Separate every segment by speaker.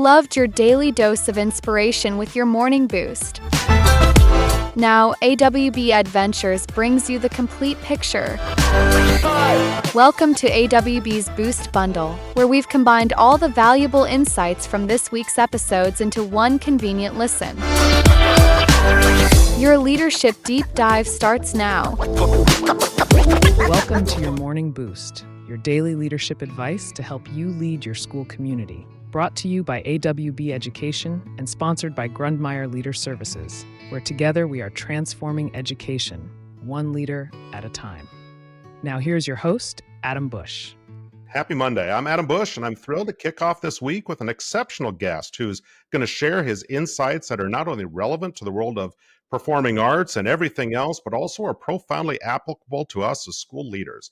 Speaker 1: loved your daily dose of inspiration with your morning boost. Now, AWB Adventures brings you the complete picture. Welcome to AWB's Boost Bundle, where we've combined all the valuable insights from this week's episodes into one convenient listen. Your leadership deep dive starts now.
Speaker 2: Welcome to your morning boost, your daily leadership advice to help you lead your school community. Brought to you by AWB Education and sponsored by Grundmeyer Leader Services, where together we are transforming education, one leader at a time. Now here's your host, Adam Bush.
Speaker 3: Happy Monday. I'm Adam Bush, and I'm thrilled to kick off this week with an exceptional guest who's going to share his insights that are not only relevant to the world of performing arts and everything else, but also are profoundly applicable to us as school leaders.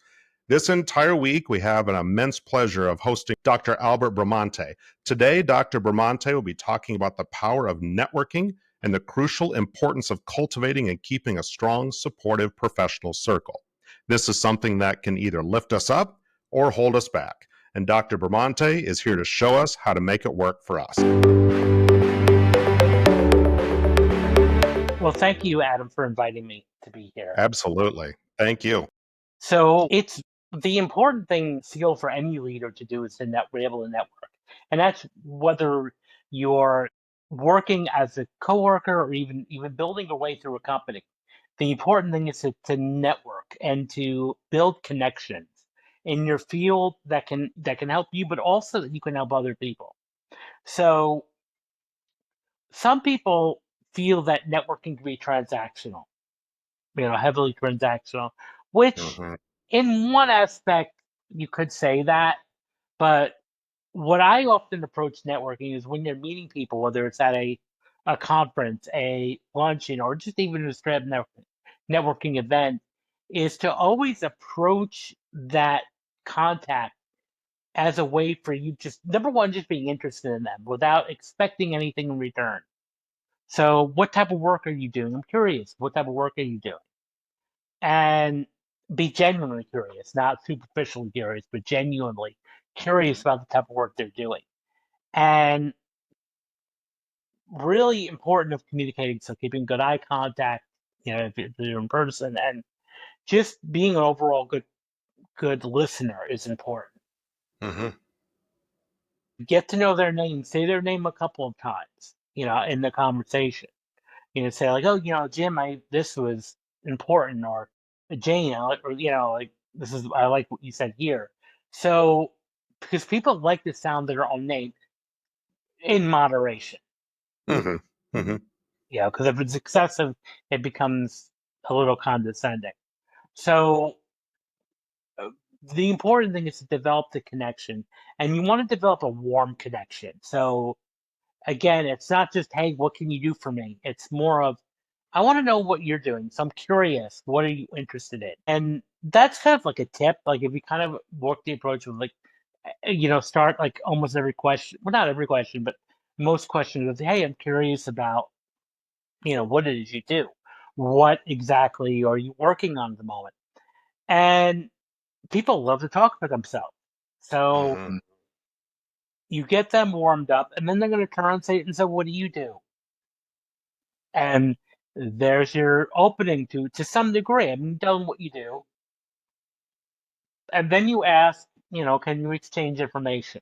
Speaker 3: This entire week, we have an immense pleasure of hosting Dr. Albert Bramante. Today, Dr. Bramante will be talking about the power of networking and the crucial importance of cultivating and keeping a strong, supportive professional circle. This is something that can either lift us up or hold us back. And Dr. Bramante is here to show us how to make it work for us.
Speaker 4: Well, thank you, Adam, for inviting me to be here.
Speaker 3: Absolutely. Thank you.
Speaker 4: So it's the important thing skill for any leader to do is to be able to network. And that's whether you're working as a coworker or even building your way through a company. The important thing is to network and to build connections in your field that can help you, but also that you can help other people. So some people feel that networking can be transactional, heavily transactional, which in one aspect you could say that, but what I often approach networking is when you're meeting people, whether it's at a conference, a luncheon, or just even a straight networking event, is to always approach that contact as a way for you just, number one, just being interested in them without expecting anything in return. So what type of work are you doing? I'm curious. What type of work are you doing? And be genuinely curious, not superficially curious, but genuinely curious about the type of work they're doing. And really important of communicating, so keeping good eye contact, if you're in person, and just being an overall good listener is important. Get to know their name, say their name a couple of times, in the conversation. Say like, oh, Jim, this was important, or Jane, like this is, I like what you said here. So, because people like the sound of their own name in moderation. Because if it's excessive, it becomes a little condescending. So, the important thing is to develop the connection, and you want to develop a warm connection. So, again, it's not just, hey, what can you do for me? It's more of, I want to know what you're doing. So I'm curious, what are you interested in? And that's kind of like a tip. Like if you kind of work the approach with start like almost every question, well, not every question, but most questions with, hey, I'm curious about, what it is you do. What exactly are you working on at the moment? And people love to talk about themselves. So you get them warmed up, and then they're going to turn and say, and so what do you do? And there's your opening to some degree. I mean, tell them what you do. And then you ask, can you exchange information?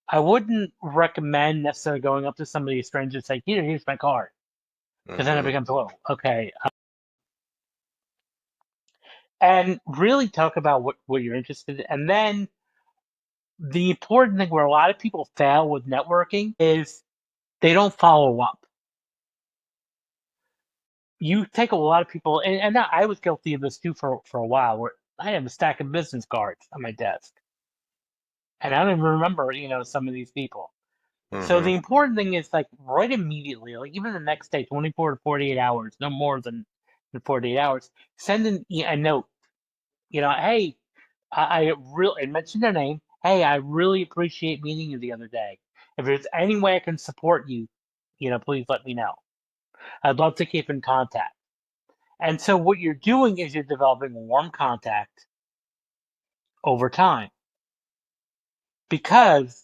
Speaker 4: I wouldn't recommend necessarily going up to somebody, a stranger, and say, here's my card. Because then it becomes, whoa, okay. And really talk about what you're interested in. And then the important thing where a lot of people fail with networking is they don't follow up. You take a lot of people, and I was guilty of this too for a while, where I have a stack of business cards on my desk. And I don't even remember, some of these people. So the important thing is like right immediately, like even the next day, 24 to 48 hours, no more than 48 hours, send a note. Hey, I really mention their name. Hey, I really appreciate meeting you the other day. If there's any way I can support you, please let me know. I'd love to keep in contact. And so what you're doing is you're developing warm contact over time. Because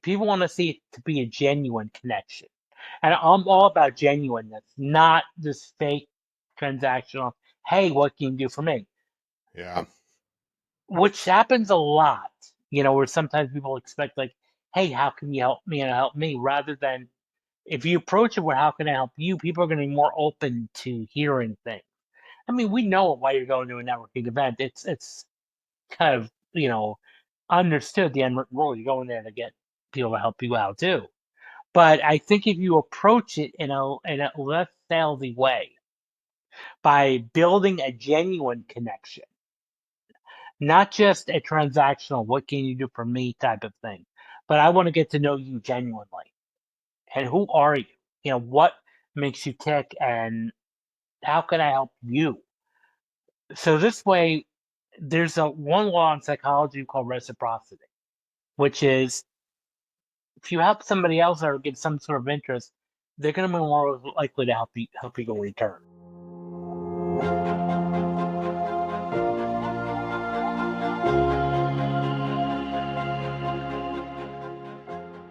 Speaker 4: People want to see it to be a genuine connection. And I'm all about genuineness, not this fake transactional, hey, what can you do for me?
Speaker 3: Yeah.
Speaker 4: Which happens a lot, where sometimes people expect, like, hey, how can you help me and help me? Rather than if you approach it with how can I help you, people are going to be more open to hearing things. I mean, we know why you're going to a networking event. It's kind of, understood the end rule. You're going there to get people to help you out too. But I think if you approach it in a less salesy way by building a genuine connection, not just a transactional, what can you do for me type of thing, but I want to get to know you genuinely. And who are you? What makes you tick and how can I help you? So this way, there's a one law in psychology called reciprocity, which is if you help somebody else or get some sort of interest, they're going to be more likely to help you go return.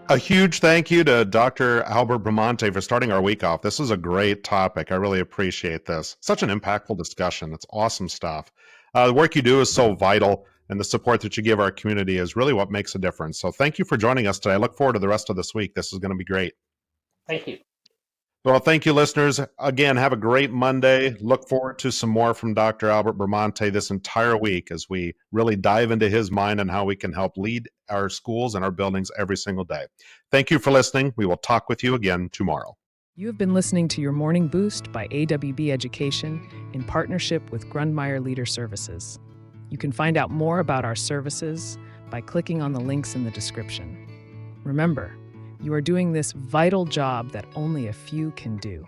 Speaker 3: A huge thank you to Dr. Albert Bramante for starting our week off. This is a great topic. I really appreciate this. Such an impactful discussion. It's awesome stuff. The work you do is so vital, and the support that you give our community is really what makes a difference. So thank you for joining us today. I look forward to the rest of this week. This is going to be great.
Speaker 4: Thank you.
Speaker 3: Well, thank you, listeners. Again, have a great Monday. Look forward to some more from Dr. Albert Bramante this entire week as we really dive into his mind and how we can help lead our schools and our buildings every single day. Thank you for listening. We will talk with you again tomorrow.
Speaker 2: You have been listening to your Morning Boost by AWB Education in partnership with Grundmeyer Leader Services. You can find out more about our services by clicking on the links in the description. Remember, you are doing this vital job that only a few can do.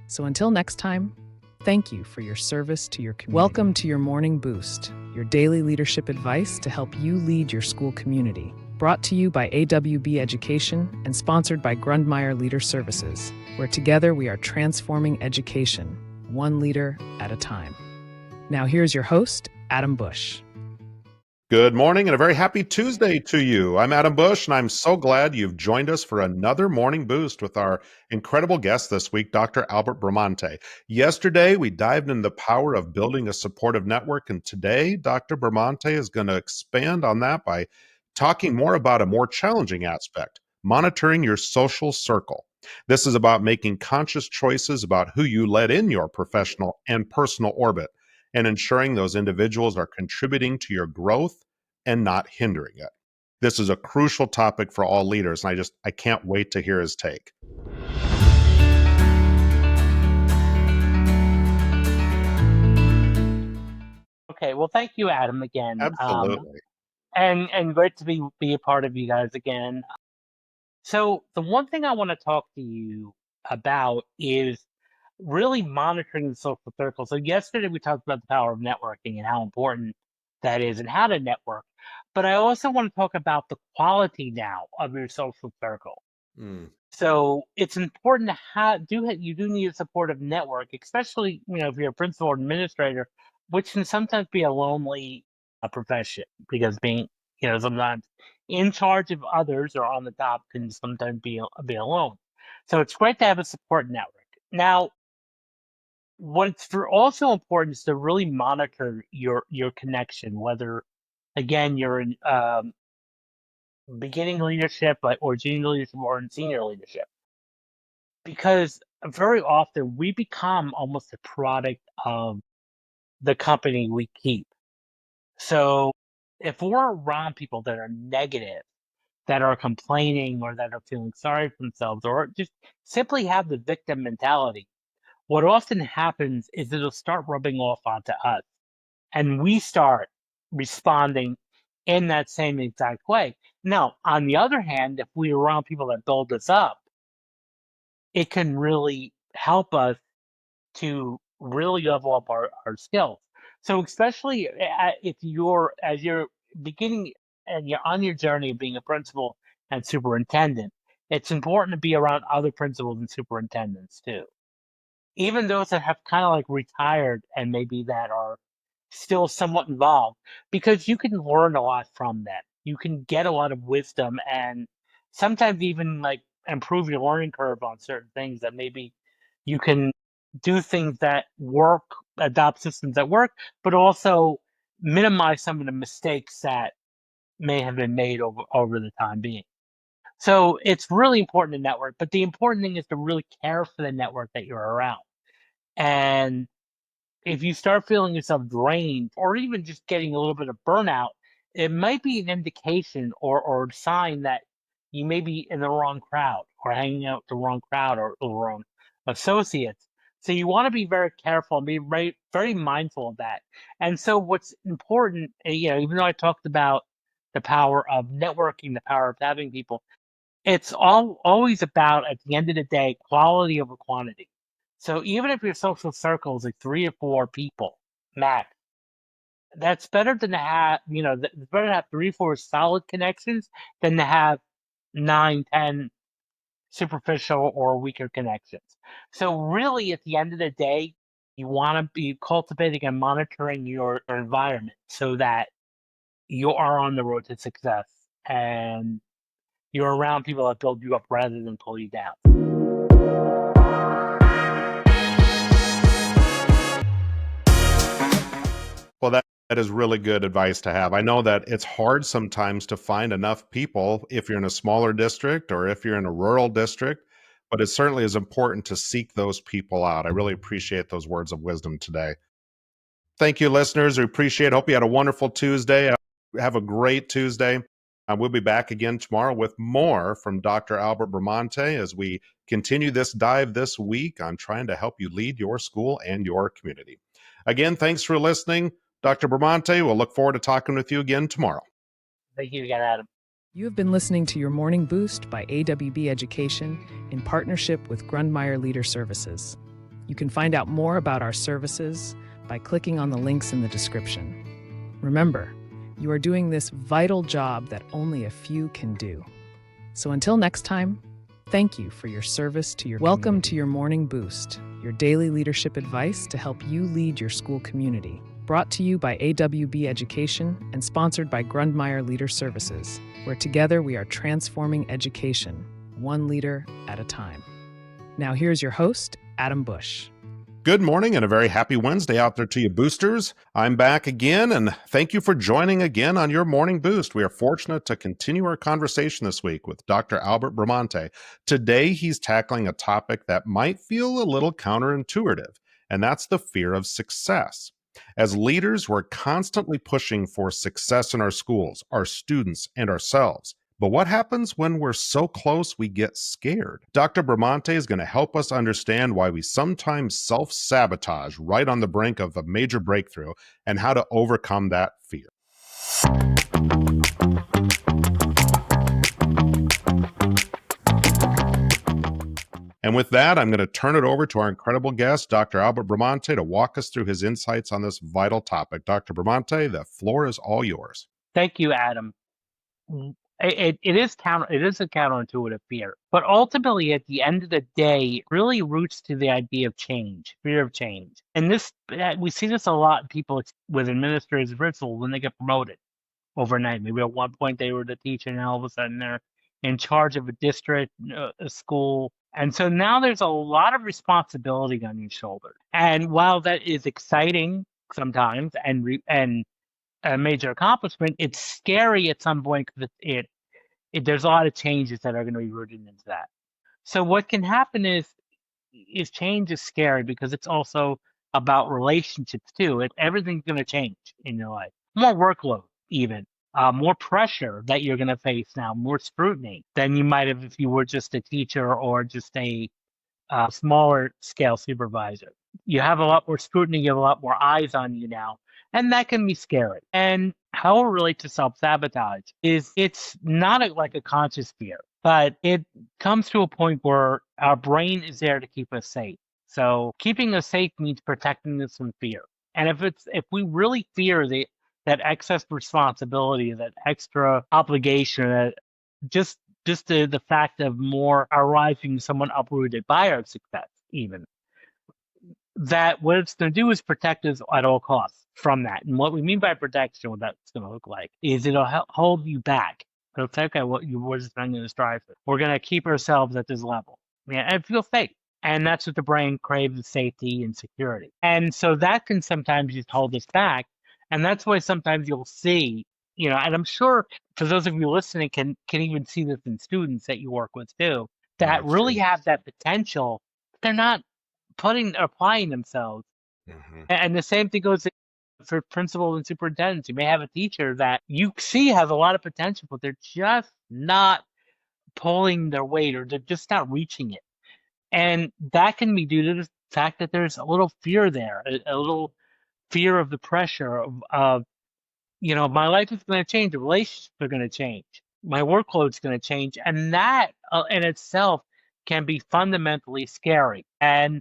Speaker 2: So until next time, thank you for your service to your community. Welcome to your Morning Boost, your daily leadership advice to help you lead your school community. Brought to you by AWB Education and sponsored by Grundmeyer Leader Services, where together we are transforming education, one leader at a time. Now here's your host, Adam Bush.
Speaker 3: Good morning and a very happy Tuesday to you. I'm Adam Bush, and I'm so glad you've joined us for another Morning Boost with our incredible guest this week, Dr. Albert Bramante. Yesterday, we dived into the power of building a supportive network, and today, Dr. Bramante is going to expand on that by talking more about a more challenging aspect, monitoring your social circle. This is about making conscious choices about who you let in your professional and personal orbit, and ensuring those individuals are contributing to your growth and not hindering it. This is a crucial topic for all leaders, and I can't wait to hear his take.
Speaker 4: Okay, well, thank you, Adam, again.
Speaker 3: Absolutely.
Speaker 4: And great to be a part of you guys again. So the one thing I want to talk to you about is really monitoring the social circle. So yesterday we talked about the power of networking and how important that is and how to network. But I also want to talk about the quality now of your social circle.
Speaker 3: Mm.
Speaker 4: So it's important to you do need a supportive network, especially if you're a principal or administrator, which can sometimes be a lonely profession because being sometimes in charge of others or on the top can sometimes be alone. So it's great to have a support network. Now, also important is to really monitor your connection, whether again you're in beginning leadership, or junior leadership, or in senior leadership. Because very often we become almost a product of the company we keep. So if we're around people that are negative, that are complaining, or that are feeling sorry for themselves, or just simply have the victim mentality, what often happens is it'll start rubbing off onto us. And we start responding in that same exact way. Now, on the other hand, if we're around people that build us up, it can really help us to really level up our skills. So especially if as you're beginning and you're on your journey of being a principal and superintendent, it's important to be around other principals and superintendents too. Even those that have kind of like retired and maybe that are still somewhat involved, because you can learn a lot from them. You can get a lot of wisdom and sometimes even like improve your learning curve on certain things that maybe you can do things that work, adopt systems that work, but also minimize some of the mistakes that may have been made over the time being. So it's really important to network, but the important thing is to really care for the network that you're around. And if you start feeling yourself drained or even just getting a little bit of burnout, it might be an indication or a sign that you may be in the wrong crowd or hanging out with the wrong crowd or the wrong associates. So you want to be very careful and be very, very mindful of that. And so what's important, even though I talked about the power of networking, the power of having people, it's always about, at the end of the day, quality over quantity. So even if your social circle is like 3 or 4 people max, that's better than to have, it's better to have 3 or 4 solid connections than to have 9, 10 superficial or weaker connections. So really, at the end of the day, you want to be cultivating and monitoring your environment so that you are on the road to success and you're around people that build you up rather than pull you down.
Speaker 3: Well, that is really good advice to have. I know that it's hard sometimes to find enough people if you're in a smaller district or if you're in a rural district, but it certainly is important to seek those people out. I really appreciate those words of wisdom today. Thank you, listeners. We appreciate it. Hope you had a wonderful Tuesday. Have a great Tuesday. We'll be back again tomorrow with more from Dr. Albert Bramante as we continue this dive this week on trying to help you lead your school and your community. Again, thanks for listening. Dr. Bramante, we'll look forward to talking with you again tomorrow.
Speaker 4: Thank you again, Adam.
Speaker 2: You have been listening to Your Morning Boost by AWB Education in partnership with Grundmeyer Leader Services. You can find out more about our services by clicking on the links in the description. Remember, you are doing this vital job that only a few can do. So until next time, thank you for your service to your community. Welcome to Your Morning Boost, your daily leadership advice to help you lead your school community. Brought to you by AWB Education and sponsored by Grundmeyer Leader Services, where together we are transforming education, one leader at a time. Now here's your host, Adam Bush.
Speaker 3: Good morning and a very happy Wednesday out there to you, boosters. I'm back again, and thank you for joining again on Your Morning Boost. We are fortunate to continue our conversation this week with Dr. Albert Bramante. Today, he's tackling a topic that might feel a little counterintuitive, and that's the fear of success. As leaders, we're constantly pushing for success in our schools, our students, and ourselves. But what happens when we're so close we get scared? Dr. Bramante is going to help us understand why we sometimes self-sabotage right on the brink of a major breakthrough and how to overcome that fear. And with that, I'm going to turn it over to our incredible guest, Dr. Albert Bramante, to walk us through his insights on this vital topic. Dr. Bramante, the floor is all yours.
Speaker 4: Thank you, Adam. It is a counterintuitive fear, but ultimately, at the end of the day, it really roots to the idea of change, fear of change, and we see this a lot in people with administrators and principals when they get promoted overnight. Maybe at one point they were the teacher, and all of a sudden they're in charge of a district, a school, and so now there's a lot of responsibility on your shoulder. And while that is exciting sometimes and a major accomplishment, it's scary at some point because there's a lot of changes that are going to be rooted into that. So what can happen is change is scary because it's also about relationships too. Everything's going to change in your life. More workload, even more pressure that you're going to face now, more scrutiny than you might have if you were just a teacher or just a smaller scale supervisor. You have a lot more scrutiny, you have a lot more eyes on you now, and that can be scary. And how it relates to self-sabotage is it's not like a conscious fear, but it comes to a point where our brain is there to keep us safe. So keeping us safe means protecting us from fear. And if we really fear that excess responsibility, that extra obligation, that just the fact of more arriving someone uprooted by our success, even that what it's going to do is protect us at all costs from that. And what we mean by protection, what that's going to look like, is it'll hold you back They'll say, okay, well, we're just not going to strive for. We're going to keep ourselves at this level. Yeah, and feel safe. And that's what the brain craves, safety and security. And so that can sometimes just hold us back. And that's why sometimes you'll see, and I'm sure for those of you listening can even see this in students that you work with too, that
Speaker 3: That's
Speaker 4: really
Speaker 3: true.
Speaker 4: have that potential, but they're not applying themselves.
Speaker 3: Hmm.
Speaker 4: And the same thing goes for principals and superintendents. You may have a teacher that you see has a lot of potential, but they're just not pulling their weight, or they're just not reaching it. And that can be due to the fact that there's a little fear there, a little fear of the pressure of my life is going to change, the relationships are going to change, my workload's going to change. And that in itself can be fundamentally scary. And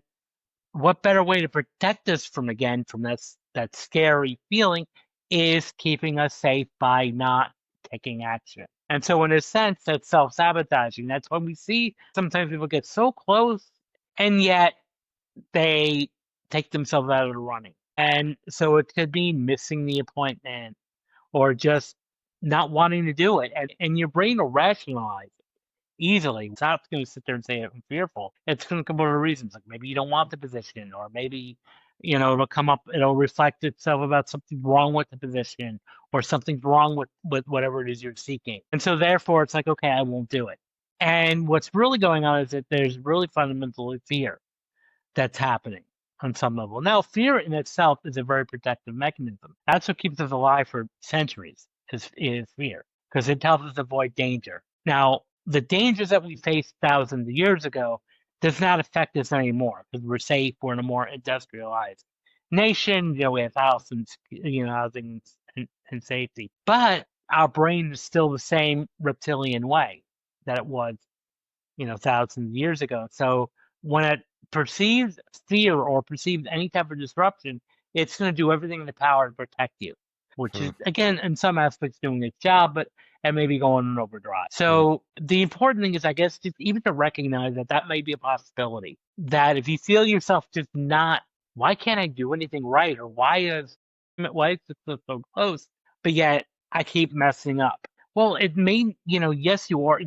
Speaker 4: what better way to protect us from that scary feeling is keeping us safe by not taking action. And so in a sense, that's self-sabotaging. That's when we see sometimes people get so close and yet they take themselves out of the running. And so it could be missing the appointment or just not wanting to do it. And your brain will rationalize easily. It's not going to sit there and say I'm fearful. It's going to come up with reasons like maybe you don't want the position, or maybe it'll reflect itself about something wrong with the position, or something's wrong with whatever it is you're seeking. And so therefore, it's like, okay, I won't do it. And what's really going on is that there's really fundamentally fear that's happening on some level. Now, fear in itself is a very protective mechanism. That's what keeps us alive for centuries, is fear, because it helps us avoid danger. Now, the dangers that we faced thousands of years ago does not affect us anymore because we're safe. We're in a more industrialized nation. We have housing, and safety. But our brain is still the same reptilian way that it was thousands of years ago. So when it perceives fear or perceives any type of disruption, it's going to do everything in the power to protect you, which
Speaker 3: Hmm.
Speaker 4: is, again, in some aspects doing its job, but it may be going in overdrive. So the important thing is, I guess, just even to recognize that that may be a possibility. That if you feel yourself just not, why can't I do anything right? Or why is this so close? But yet I keep messing up. Well, it may, yes, you are,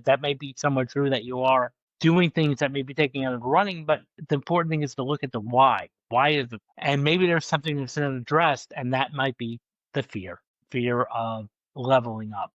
Speaker 4: that may be somewhat true that you are doing things that may be taking out of running, but the important thing is to look at the why. Why is it? And maybe there's something that's not addressed, and that might be the fear of leveling up.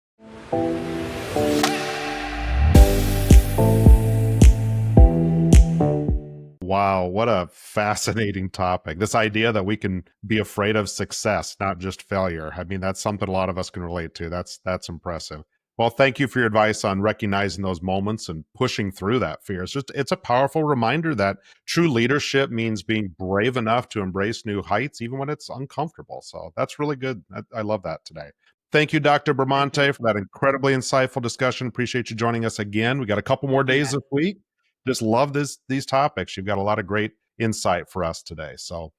Speaker 3: Wow, what a fascinating topic. This idea that we can be afraid of success, not just failure. I mean, that's something a lot of us can relate to. That's impressive. Well, thank you for your advice on recognizing those moments and pushing through that fear. It's a powerful reminder that true leadership means being brave enough to embrace new heights, even when it's uncomfortable. So that's really good. I love that today. Thank you, Dr.
Speaker 4: Thank you.
Speaker 3: Bramante, for that incredibly insightful discussion. Appreciate you joining us again. We got a couple more
Speaker 4: You
Speaker 3: days
Speaker 4: bet.
Speaker 3: this week. Just love these topics. You've got a lot of great insight for us today. So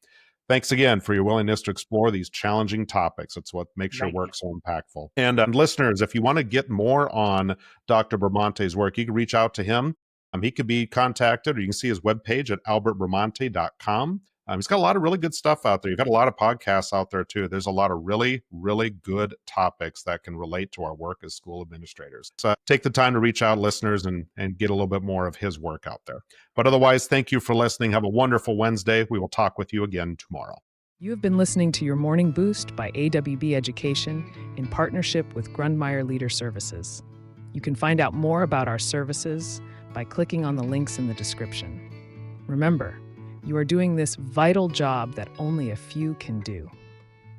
Speaker 3: thanks again for your willingness to explore these challenging topics. It's what makes your
Speaker 4: Thank you.
Speaker 3: work so impactful. And listeners, if you want to get more on Dr. Bramante's work, you can reach out to him. He could be contacted, or you can see his webpage at albertbramante.com. He's got a lot of really good stuff out there. You've got a lot of podcasts out there too. There's a lot of really, really good topics that can relate to our work as school administrators. So take the time to reach out, listeners, and get a little bit more of his work out there. But otherwise, thank you for listening. Have a wonderful Wednesday. We will talk with you again tomorrow.
Speaker 2: You have been listening to Your Morning Boost by AWB Education in partnership with Grundmeyer Leader Services. You can find out more about our services by clicking on the links in the description. Remember, you are doing this vital job that only a few can do.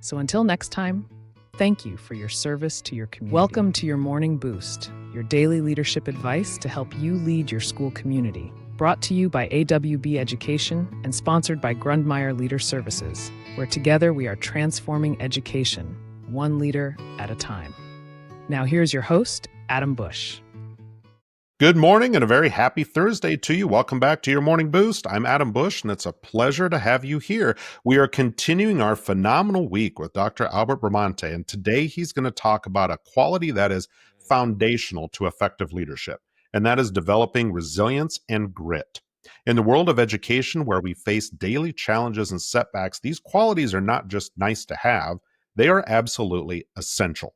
Speaker 2: So until next time, thank you for your service to your community. Welcome to Your Morning Boost, your daily leadership advice to help you lead your school community. Brought to you by AWB Education and sponsored by Grundmeyer Leader Services, where together we are transforming education, one leader at a time. Now here's your host, Adam Bush.
Speaker 3: Good morning and a very happy Thursday to you. Welcome back to Your Morning Boost. I'm Adam Bush, and it's a pleasure to have you here. We are continuing our phenomenal week with Dr. Albert Bramante, and today he's going to talk about a quality that is foundational to effective leadership, and that is developing resilience and grit. In the world of education, where we face daily challenges and setbacks, these qualities are not just nice to have, they are absolutely essential.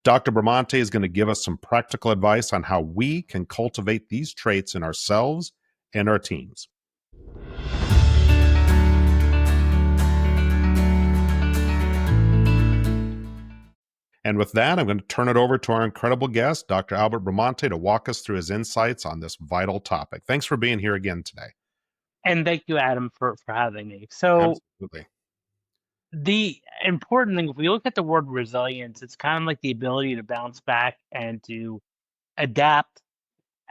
Speaker 3: Dr. Bramante is going to give us some practical advice on how we can cultivate these traits in ourselves and our teams. And with that, I'm going to turn it over to our incredible guest, Dr. Albert Bramante, to walk us through his insights on this vital topic. Thanks for being here again today.
Speaker 4: And thank you, Adam, for having me. So
Speaker 3: Absolutely.
Speaker 4: the important thing, if we look at the word resilience, it's kind of like the ability to bounce back and to adapt,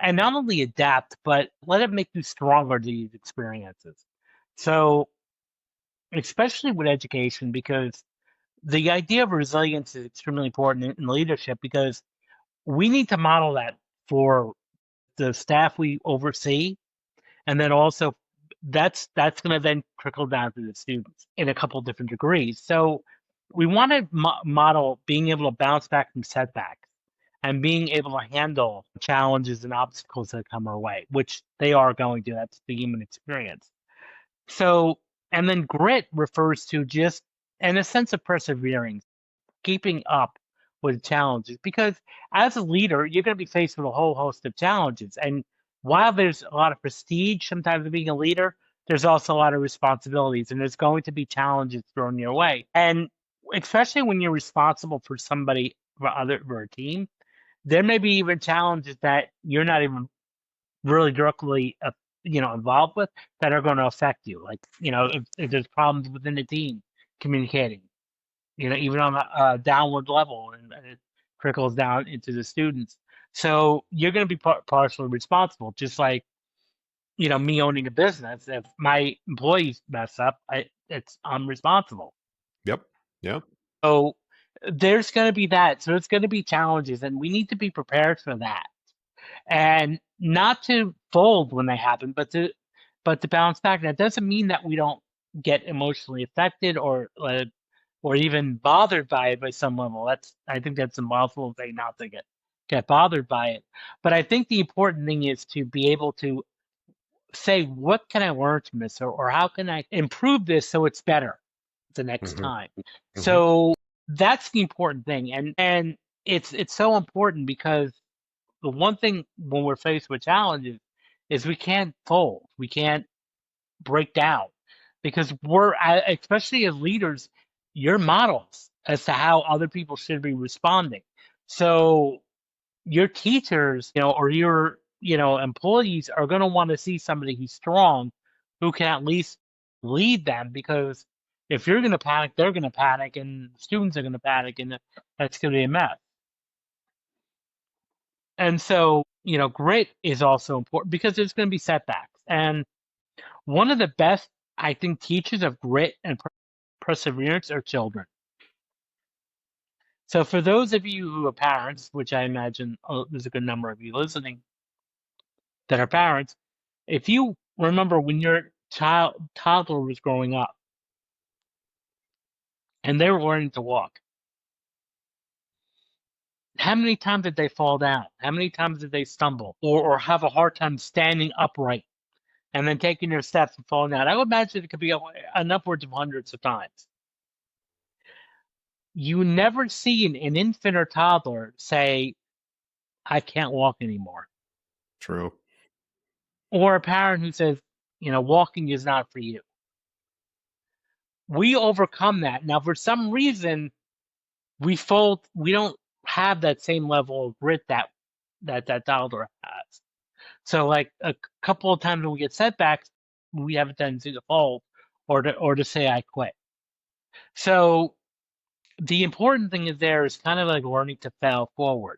Speaker 4: and not only adapt, but let it make you stronger to these experiences. So, especially with education, because the idea of resilience is extremely important in leadership, because we need to model that for the staff we oversee, and then also that's going to then trickle down to the students in a couple different degrees. So we want to model being able to bounce back from setbacks and being able to handle challenges and obstacles that come our way, which they are going to. That's the human experience. So, and then grit refers to just and a sense of persevering, keeping up with challenges, because as a leader you're going to be faced with a whole host of challenges, and while there's a lot of prestige sometimes of being a leader, there's also a lot of responsibilities, and there's going to be challenges thrown your way. And especially when you're responsible for somebody, for a team, there may be even challenges that you're not even really directly involved with, that are going to affect you, like if there's problems within the team communicating, even on a downward level, and it trickles down into the students. So you're going to be partially responsible, just like, me owning a business. If my employees mess up, I'm responsible.
Speaker 3: Yep. Yep.
Speaker 4: So there's going to be that. So it's going to be challenges, and we need to be prepared for that, and not to fold when they happen, but to bounce back. That doesn't mean that we don't get emotionally affected, or even bothered by it by some level. I think that's a mouthful to say, not to get bothered by it. But I think the important thing is to be able to say, what can I learn from this, or how can I improve this so it's better the next
Speaker 3: Mm-hmm.
Speaker 4: time.
Speaker 3: Mm-hmm.
Speaker 4: So that's the important thing, and it's so important, because the one thing when we're faced with challenges is we can't fold, we can't break down, because especially as leaders, you're models as to how other people should be responding. So your teachers, or your, employees are going to want to see somebody who's strong, who can at least lead them, because if you're going to panic, they're going to panic, and students are going to panic, and that's going to be a mess. And so, grit is also important, because there's going to be setbacks. And one of the best, I think, teachers of grit and perseverance are children. So for those of you who are parents, which I imagine there's a good number of you listening that are parents, if you remember when your toddler was growing up and they were learning to walk, how many times did they fall down? How many times did they stumble, or have a hard time standing upright and then taking their steps and falling down? I would imagine it could be an upwards of hundreds of times. You never see an infant or toddler say, I can't walk anymore.
Speaker 3: True.
Speaker 4: Or a parent who says, walking is not for you. We overcome that. Now, for some reason, we don't have that same level of grit that toddler has. So, like, a couple of times when we get setbacks, we have a tendency to fold, or to say I quit. So the important thing is kind of like learning to fail forward,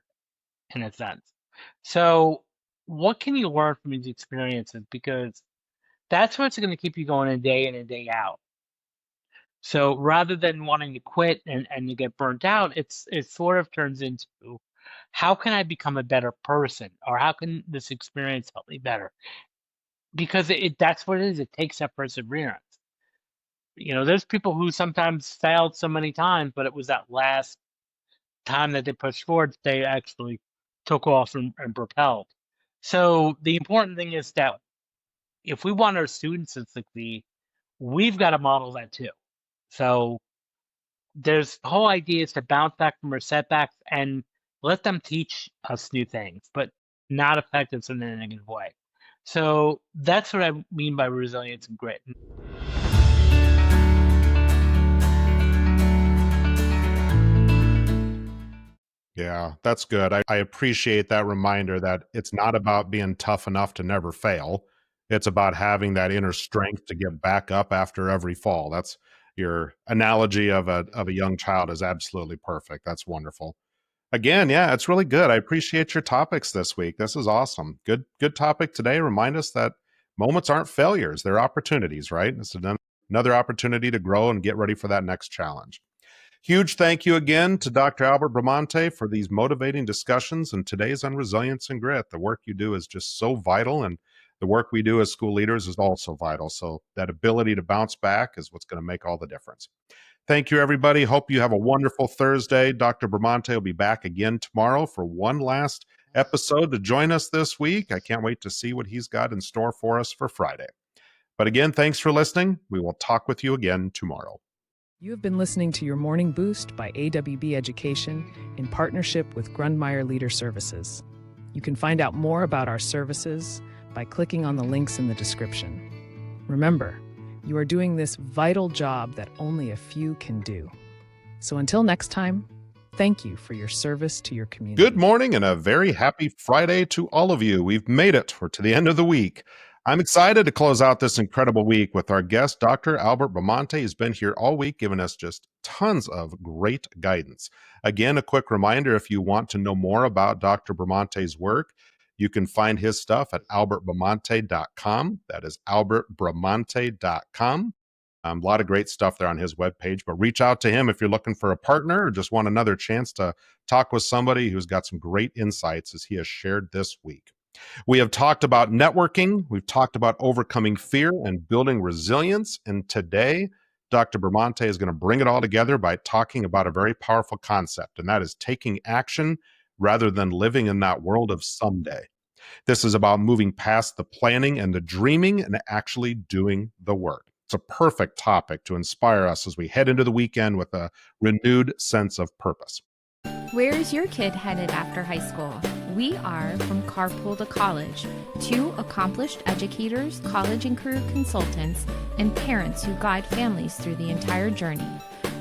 Speaker 4: in a sense. So what can you learn from these experiences? Because that's what's going to keep you going day in and day out. So rather than wanting to quit and you get burnt out, it sort of turns into, how can I become a better person, or how can this experience help me better? Because that's what it is. It takes that perseverance. There's people who sometimes failed so many times, but it was that last time that they pushed forward, they actually took off and propelled. So the important thing is that if we want our students to succeed, we've got to model that too. So there's the whole idea is to bounce back from our setbacks and let them teach us new things, but not affect us in a negative way. So that's what I mean by resilience and grit.
Speaker 3: Yeah, that's good. I appreciate that reminder that it's not about being tough enough to never fail. It's about having that inner strength to get back up after every fall. That's your analogy of a young child is absolutely perfect. That's wonderful. Again, yeah, it's really good. I appreciate your topics this week. This is awesome. Good topic today. Remind us that moments aren't failures, they're opportunities, right? It's another opportunity to grow and get ready for that next challenge. Huge thank you again to Dr. Albert Bramante for these motivating discussions and today's on resilience and grit. The work you do is just so vital, and the work we do as school leaders is also vital. So that ability to bounce back is what's going to make all the difference. Thank you, everybody. Hope you have a wonderful Thursday. Dr. Bramante will be back again tomorrow for one last episode to join us this week. I can't wait to see what he's got in store for us for Friday. But again, thanks for listening. We will talk with you again tomorrow.
Speaker 2: You have been listening to your Morning Boost by AWB Education in partnership with Grundmeyer Leader Services. You can find out more about our services by clicking on the links in the description. Remember, you are doing this vital job that only a few can do. So until next time, thank you for your service to your community.
Speaker 3: Good morning and a very happy Friday to all of you. We've made it to the end of the week. I'm excited to close out this incredible week with our guest, Dr. Albert Bramante. He's been here all week, giving us just tons of great guidance. Again, a quick reminder, if you want to know more about Dr. Bramante's work, you can find his stuff at albertbramante.com. That is albertbramante.com. A lot of great stuff there on his webpage, but reach out to him if you're looking for a partner or just want another chance to talk with somebody who's got some great insights as he has shared this week. We have talked about networking. We've talked about overcoming fear and building resilience. And today, Dr. Bramante is going to bring it all together by talking about a very powerful concept, and that is taking action rather than living in that world of someday. This is about moving past the planning and the dreaming and actually doing the work. It's a perfect topic to inspire us as we head into the weekend with a renewed sense of purpose.
Speaker 5: Where is your kid headed after high school? We are from Carpool to College, two accomplished educators, college and career consultants, and parents who guide families through the entire journey,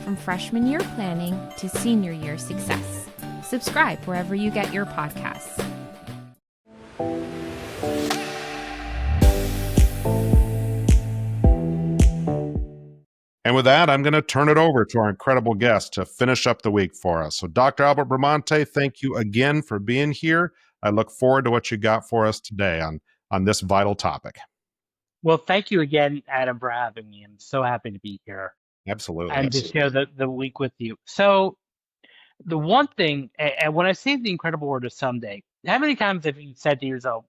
Speaker 5: from freshman year planning to senior year success. Subscribe wherever you get your podcasts.
Speaker 3: And with that, I'm going to turn it over to our incredible guest to finish up the week for us. So, Dr. Albert Bramante, thank you again for being here. I look forward to what you got for us today on this vital topic.
Speaker 4: Well, thank you again, Adam, for having me. I'm so happy to be here
Speaker 3: Absolutely.
Speaker 4: and to share the week with you. So, the one thing, and when I say the incredible word of someday, how many times have you said to yourself,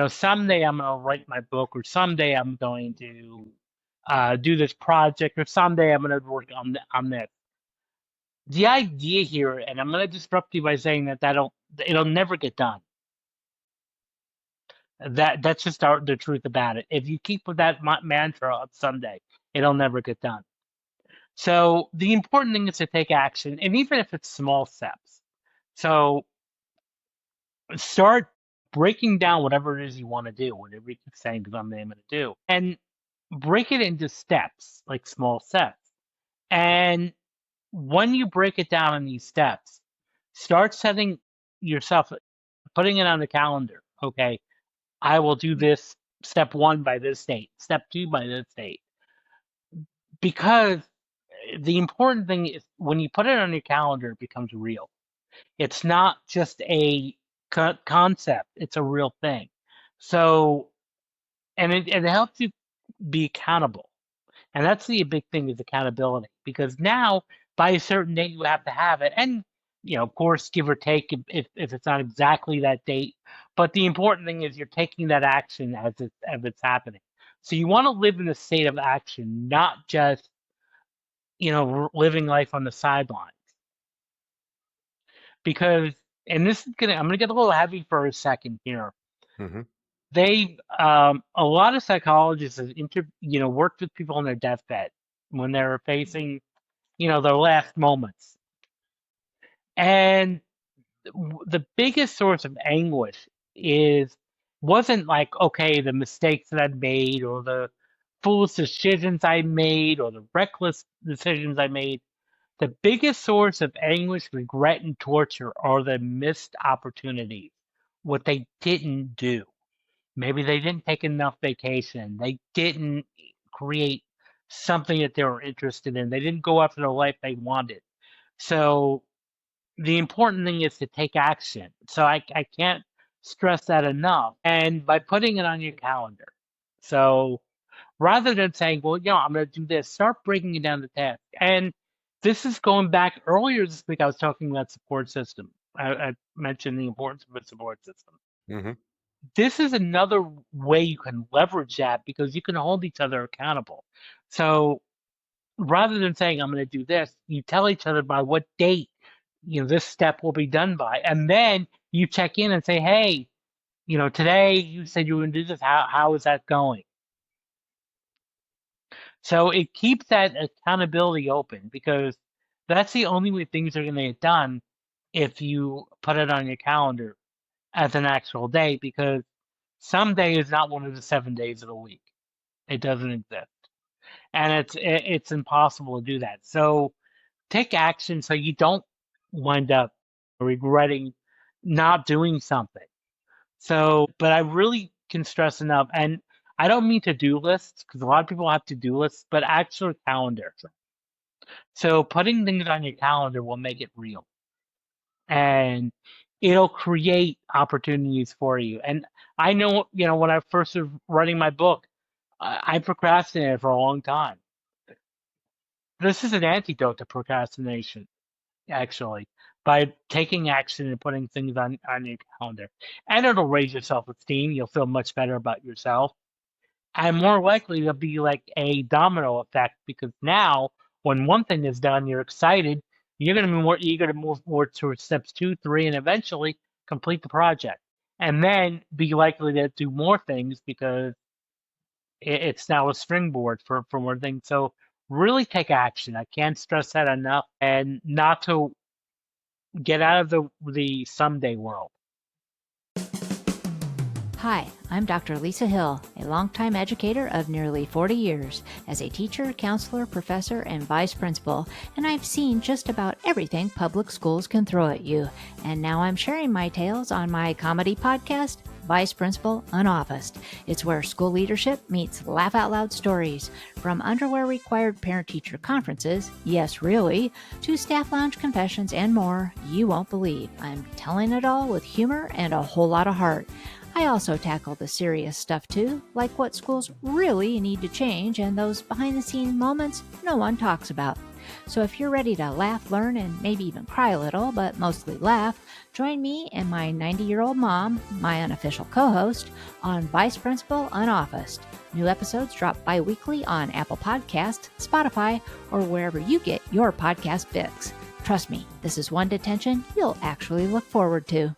Speaker 4: someday I'm going to write my book, or someday I'm going to do this project, or someday I'm going to work on this? The idea here, and I'm going to disrupt you by saying that it'll never get done. That's just the truth about it. If you keep with that mantra of someday, it'll never get done. So the important thing is to take action, and even if it's small steps. So start breaking down whatever it is you want to do, whatever you keep saying, because I'm going to do, and break it into steps, like small steps. And when you break it down in these steps, start setting yourself, putting it on the calendar. Okay, I will do this step 1 by this date, step 2 by this date. Because the important thing is when you put it on your calendar, it becomes real. It's not just a concept, it's a real thing. So, and it helps you be accountable. And that's the big thing, is accountability. Because now, by a certain date, you have to have it. And, of course, give or take if it's not exactly that date. But the important thing is you're taking that action as it's happening. So you want to live in a state of action, not just, living life on the sidelines. Because, and I'm gonna get a little heavy for a second here.
Speaker 3: Mm-hmm.
Speaker 4: A lot of psychologists have worked with people on their deathbed when they're facing, their last moments. And the biggest source of anguish wasn't like, okay, the mistakes that I made or the foolish decisions I made or the reckless decisions I made. The biggest source of anguish, regret, and torture are the missed opportunities, what they didn't do. Maybe they didn't take enough vacation. They didn't create something that they were interested in. They didn't go after the life they wanted. So the important thing is to take action. So I can't stress that enough. And by putting it on your calendar. So rather than saying, well, I'm going to do this, start breaking it down to tasks. And this is going back earlier this week, I was talking about support system. I mentioned the importance of a support system.
Speaker 3: Mhm.
Speaker 4: This is another way you can leverage that because you can hold each other accountable. So rather than saying, I'm going to do this, you tell each other by what date, this step will be done by. And then you check in and say, hey, today you said you were going to do this. How is that going? So it keeps that accountability open because that's the only way things are going to get done if you put it on your calendar as an actual day, because some day is not one of the 7 days of the week. It doesn't exist. And it's impossible to do that. So take action so you don't wind up regretting not doing something. So, but I really can stress enough, and I don't mean to-do lists because a lot of people have to-do lists, but actual calendar. So putting things on your calendar will make it real, and it'll create opportunities for you. And I know, when I first was writing my book, I procrastinated for a long time. This is an antidote to procrastination, actually, by taking action and putting things on your calendar. And it'll raise your self-esteem. You'll feel much better about yourself. And more likely to be like a domino effect because now when one thing is done, you're excited, you're going to be more eager to move forward towards steps 2, 3, and eventually complete the project. And then be likely to do more things because it's now a springboard for more things. So really take action. I can't stress that enough, and not to get out of the someday world.
Speaker 6: Hi, I'm Dr. Lisa Hill, a longtime educator of nearly 40 years as a teacher, counselor, professor, and vice principal, and I've seen just about everything public schools can throw at you. And now I'm sharing my tales on my comedy podcast, Vice Principal Unoffaced. It's where school leadership meets laugh out loud stories. From underwear required parent teacher conferences, yes really, to staff lounge confessions and more, you won't believe. I'm telling it all with humor and a whole lot of heart. I also tackle the serious stuff too, like what schools really need to change and those behind-the-scenes moments no one talks about. So if you're ready to laugh, learn, and maybe even cry a little, but mostly laugh, join me and my 90-year-old mom, my unofficial co-host, on Vice Principal Unoffaced. New episodes drop bi-weekly on Apple Podcasts, Spotify, or wherever you get your podcast fix. Trust me, this is one detention you'll actually look forward to.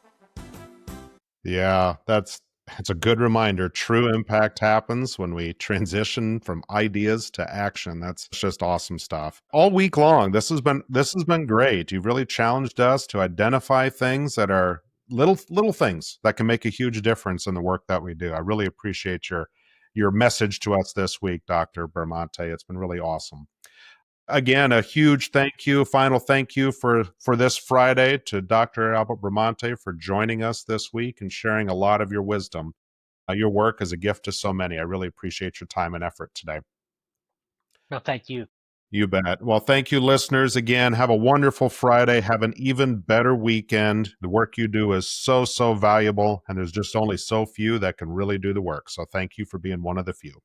Speaker 3: Yeah, it's a good reminder. True impact happens when we transition from ideas to action. That's just awesome stuff. All week long, this has been great. You've really challenged us to identify things that are little things that can make a huge difference in the work that we do. I really appreciate your message to us this week, Dr. Bramante. It's been really awesome. Again, a huge final thank you for this Friday to Dr. Albert Bramante for joining us this week and sharing a lot of your wisdom. Your work is a gift to so many. I really appreciate your time and effort today.
Speaker 4: No, thank you.
Speaker 3: You bet. Well, thank you, listeners. Again, have a wonderful Friday. Have an even better weekend. The work you do is so, so valuable, and there's just only so few that can really do the work. So thank you for being one of the few.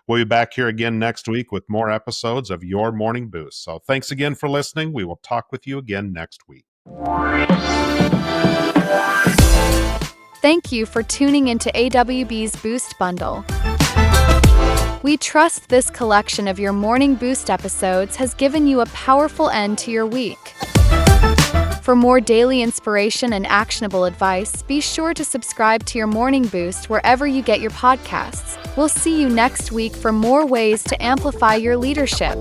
Speaker 3: We'll be back here again next week with more episodes of Your Morning Boost. So thanks again for listening. We will talk with you again next week.
Speaker 1: Thank you for tuning into AWB's Boost Bundle. We trust this collection of your Morning Boost episodes has given you a powerful end to your week. For more daily inspiration and actionable advice, be sure to subscribe to your Morning Boost wherever you get your podcasts. We'll see you next week for more ways to amplify your leadership.